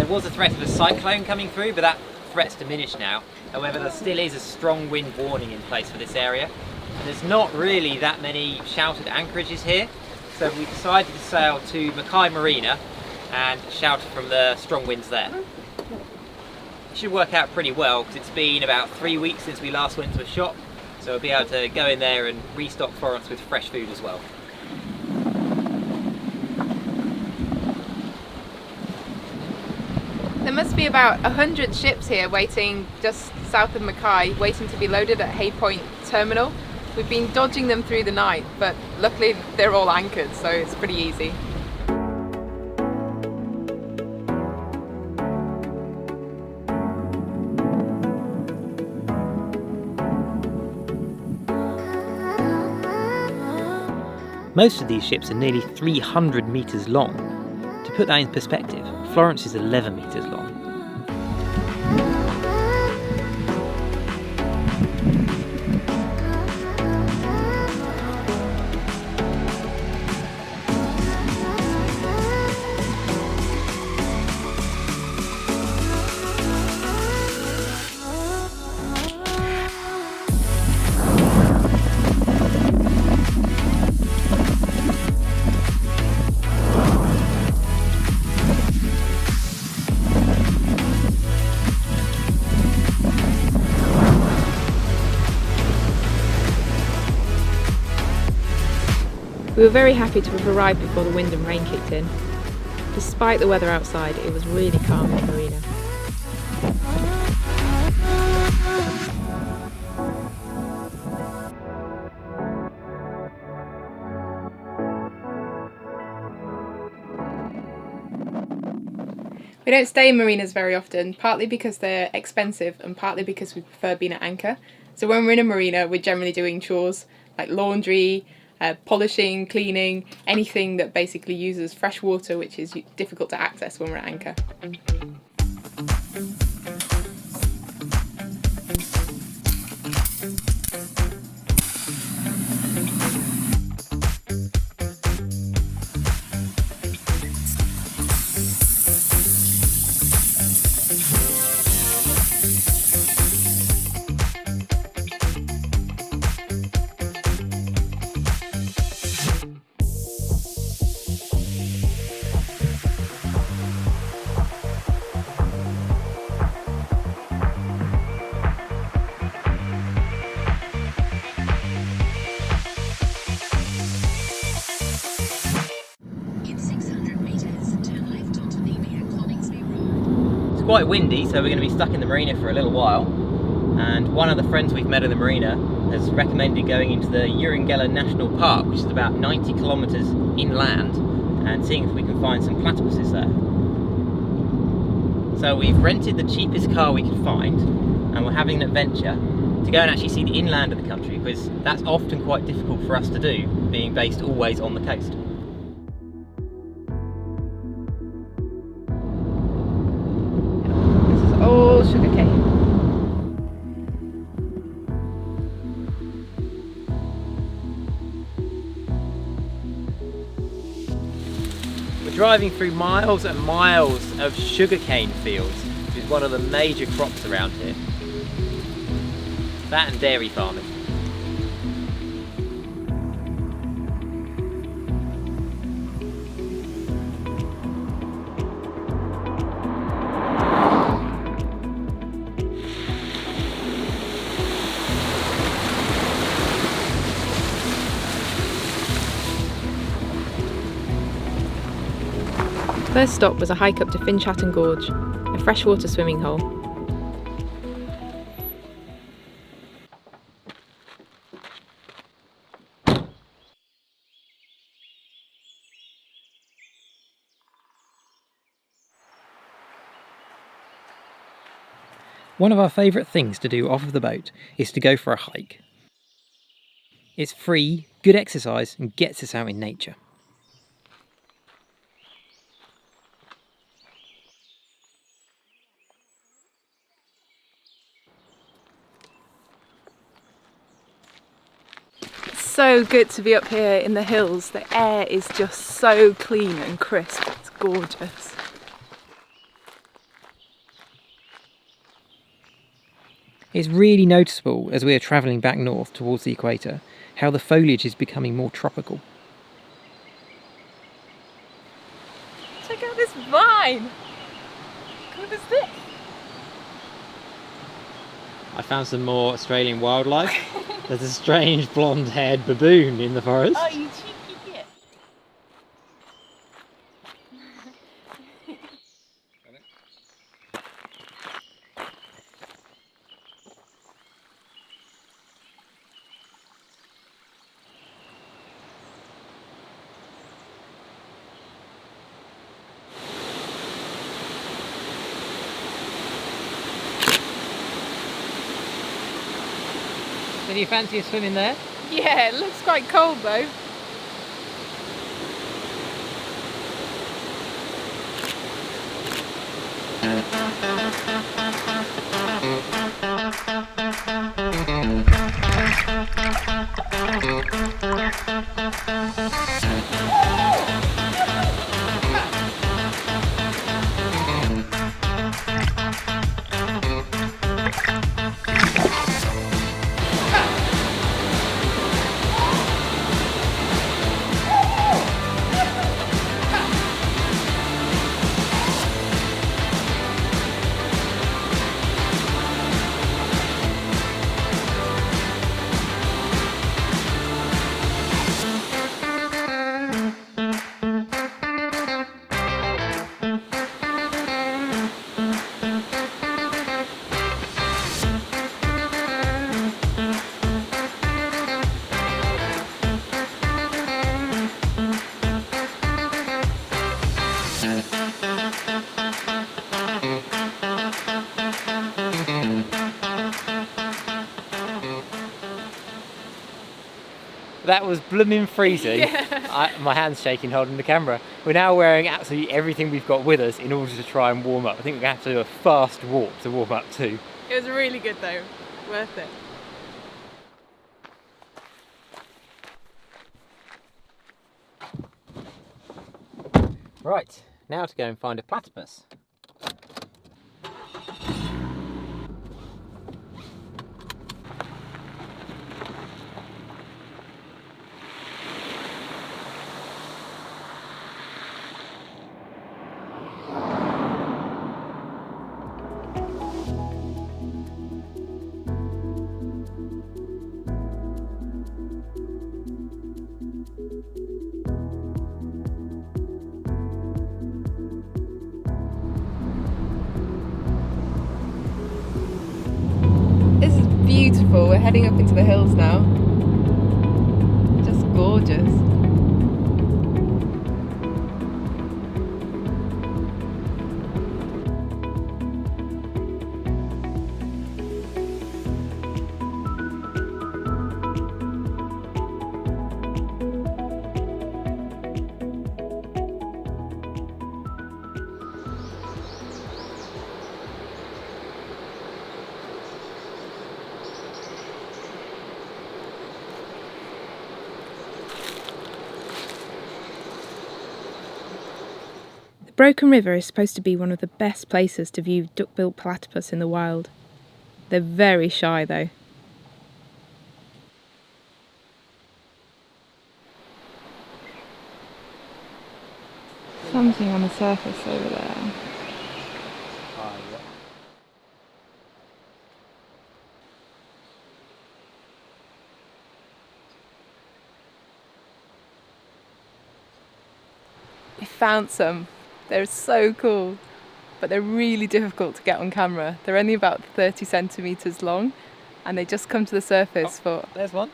was a threat of a cyclone coming through, but that threat's diminished now. However, there still is a strong wind warning in place for this area. And there's not really that many sheltered anchorages here, so we decided to sail to Mackay Marina and shelter from the strong winds there. It should work out pretty well because it's been about 3 weeks since we last went to a shop, so we'll be able to go in there and restock Florence with fresh food as well. There must be about 100 ships here waiting just south of Mackay, waiting to be loaded at Hay Point Terminal. We've been dodging them through the night, but luckily they're all anchored, so it's pretty easy. Most of these ships are nearly 300 metres long. To put that in perspective, Florence is 11 metres long. We were very happy to have arrived before the wind and rain kicked in. Despite the weather outside, it was really calm in the marina. We don't stay in marinas very often, partly because they're expensive and partly because we prefer being at anchor. So when we're in a marina, we're generally doing chores like laundry, polishing, cleaning, anything that basically uses fresh water, which is difficult to access when we're at anchor. Quite windy, so we're going to be stuck in the marina for a little while, and one of the friends we've met in the marina has recommended going into the Urungela National Park, which is about 90 kilometres inland, and seeing if we can find some platypuses there. So we've rented the cheapest car we could find, and we're having an adventure to go and actually see the inland of the country, because that's often quite difficult for us to do, being based always on the coast. All sugarcane. We're driving through miles and miles of sugarcane fields, which is one of the major crops around here. That and dairy farming. First stop was a hike up to Finch Hatton Gorge, a freshwater swimming hole. One of our favourite things to do off of the boat is to go for a hike. It's free, good exercise, and gets us out in nature. So good to be up here in the hills. The air is just so clean and crisp. It's gorgeous. It's really noticeable as we are travelling back north towards the equator how the foliage is becoming more tropical. Check out this vine! What is this? I found some more Australian wildlife. There's a strange blonde-haired baboon in the forest. Oh, you cheeky git. So do you fancy a swim in there? Yeah, it looks quite cold though. That was blooming freezing. Yeah. My hand's shaking holding the camera. We're now wearing absolutely everything we've got with us in order to try and warm up. I think we're going to have to do a fast walk to warm up too. It was really good though. Worth it. Right, now to go and find a platypus. This is beautiful. We're heading up into the hills now. Just gorgeous. Broken River is supposed to be one of the best places to view duck-billed platypus in the wild. They're very shy though. Something on the surface over there. We found some. They're so cool, but they're really difficult to get on camera. They're only about 30 centimetres long and they just come to the surface There's one.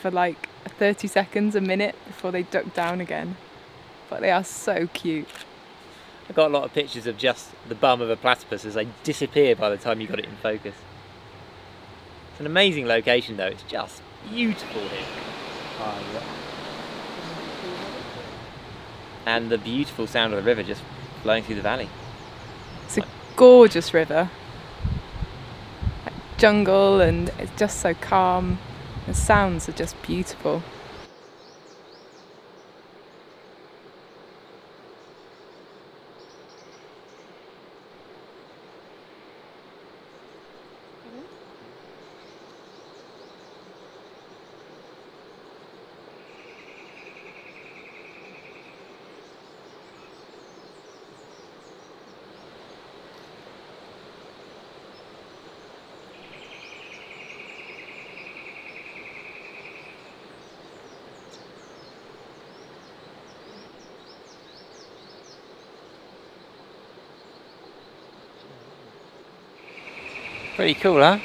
for like 30 seconds, a minute before they duck down again. But they are so cute. I've got a lot of pictures of just the bum of a platypus as they disappear by the time you got it in focus. It's an amazing location though, it's just beautiful here. And the beautiful sound of the river just flowing through the valley. It's a gorgeous river. Like jungle, and it's just so calm. The sounds are just beautiful. Pretty cool, huh?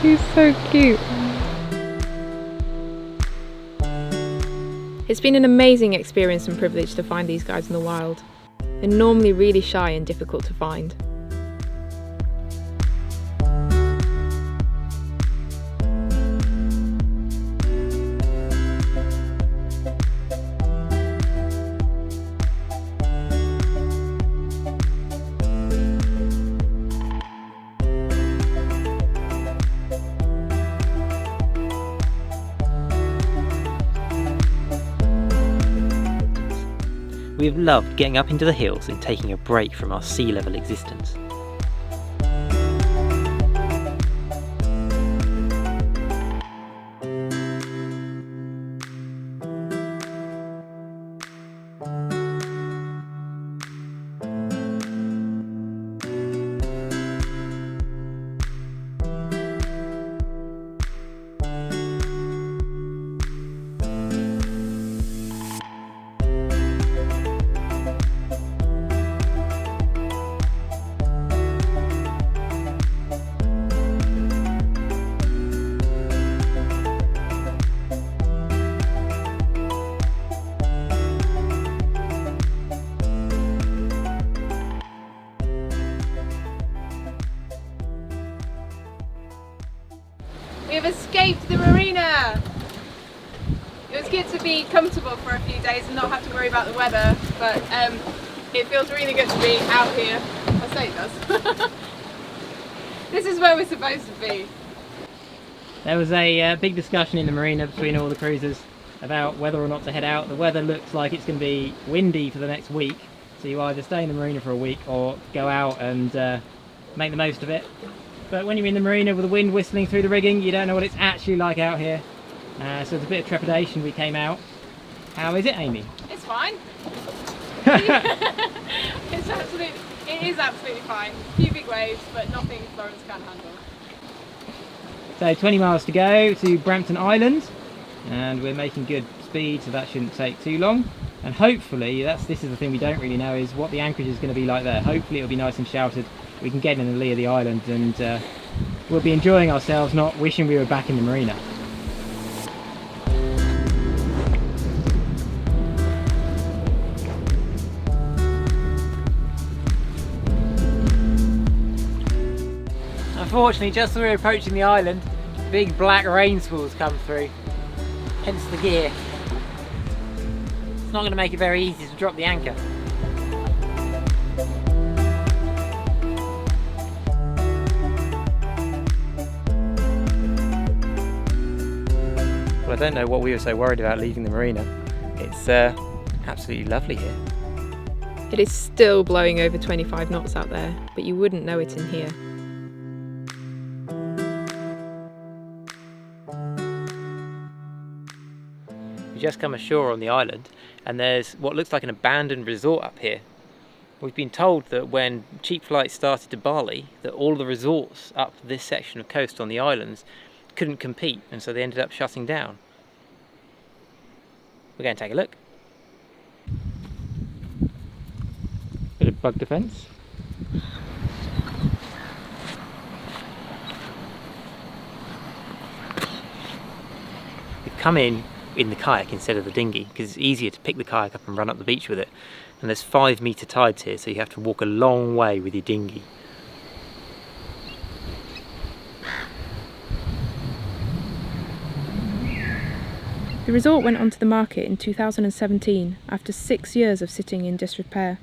He's so cute. It's been an amazing experience and privilege to find these guys in the wild. They're normally really shy and difficult to find. We have loved getting up into the hills and taking a break from our sea level existence. We've escaped the marina! It was good to be comfortable for a few days and not have to worry about the weather, but it feels really good to be out here. I say it does. This is where we're supposed to be. There was a big discussion in the marina between all the cruisers about whether or not to head out. The weather looks like it's going to be windy for the next week, so you either stay in the marina for a week or go out and make the most of it. But when you're in the marina with the wind whistling through the rigging, you don't know what it's actually like out here. So there's a bit of trepidation. We came out. How is it, Amy? It's fine. It is absolutely fine. A few big waves, but nothing Florence can't handle. So 20 miles to go to Brampton Island, and we're making good speed, so that shouldn't take too long. And hopefully, this is the thing we don't really know, is what the anchorage is going to be like there. Hopefully it'll be nice and sheltered. We can get in the lee of the island and we'll be enjoying ourselves, not wishing we were back in the marina. Unfortunately, just as we were approaching the island, big black rain squalls come through, hence the gear. It's not going to make it very easy to drop the anchor. Well, I don't know what we were so worried about leaving the marina. It's absolutely lovely here. It is still blowing over 25 knots out there, but you wouldn't know it in here. We just come ashore on the island and there's what looks like an abandoned resort up here. We've been told that when cheap flights started to Bali, that all the resorts up this section of coast on the islands couldn't compete, and so they ended up shutting down. We're going to take a look. Bit of bug defence. We've come in the kayak instead of the dinghy because it's easier to pick the kayak up and run up the beach with it. And there's 5 metre tides here, so you have to walk a long way with your dinghy. The resort went onto the market in 2017 after 6 years of sitting in disrepair.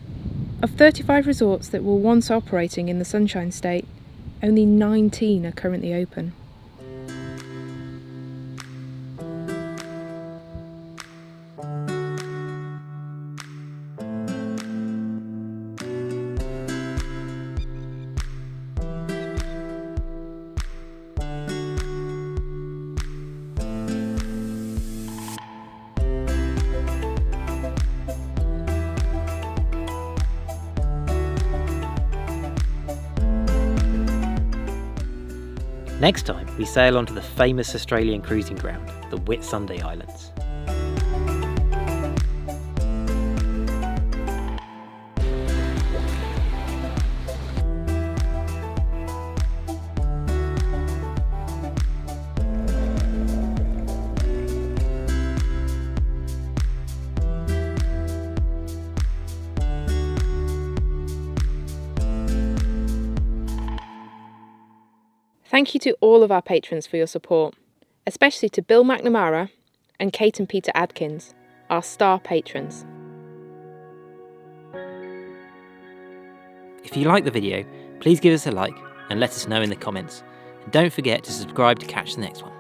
Of 35 resorts that were once operating in the Sunshine State, only 19 are currently open. Next time, we sail onto the famous Australian cruising ground, the Whitsunday Islands. Thank you to all of our patrons for your support, especially to Bill McNamara and Kate and Peter Adkins, our star patrons. If you like the video, please give us a like and let us know in the comments. And don't forget to subscribe to catch the next one.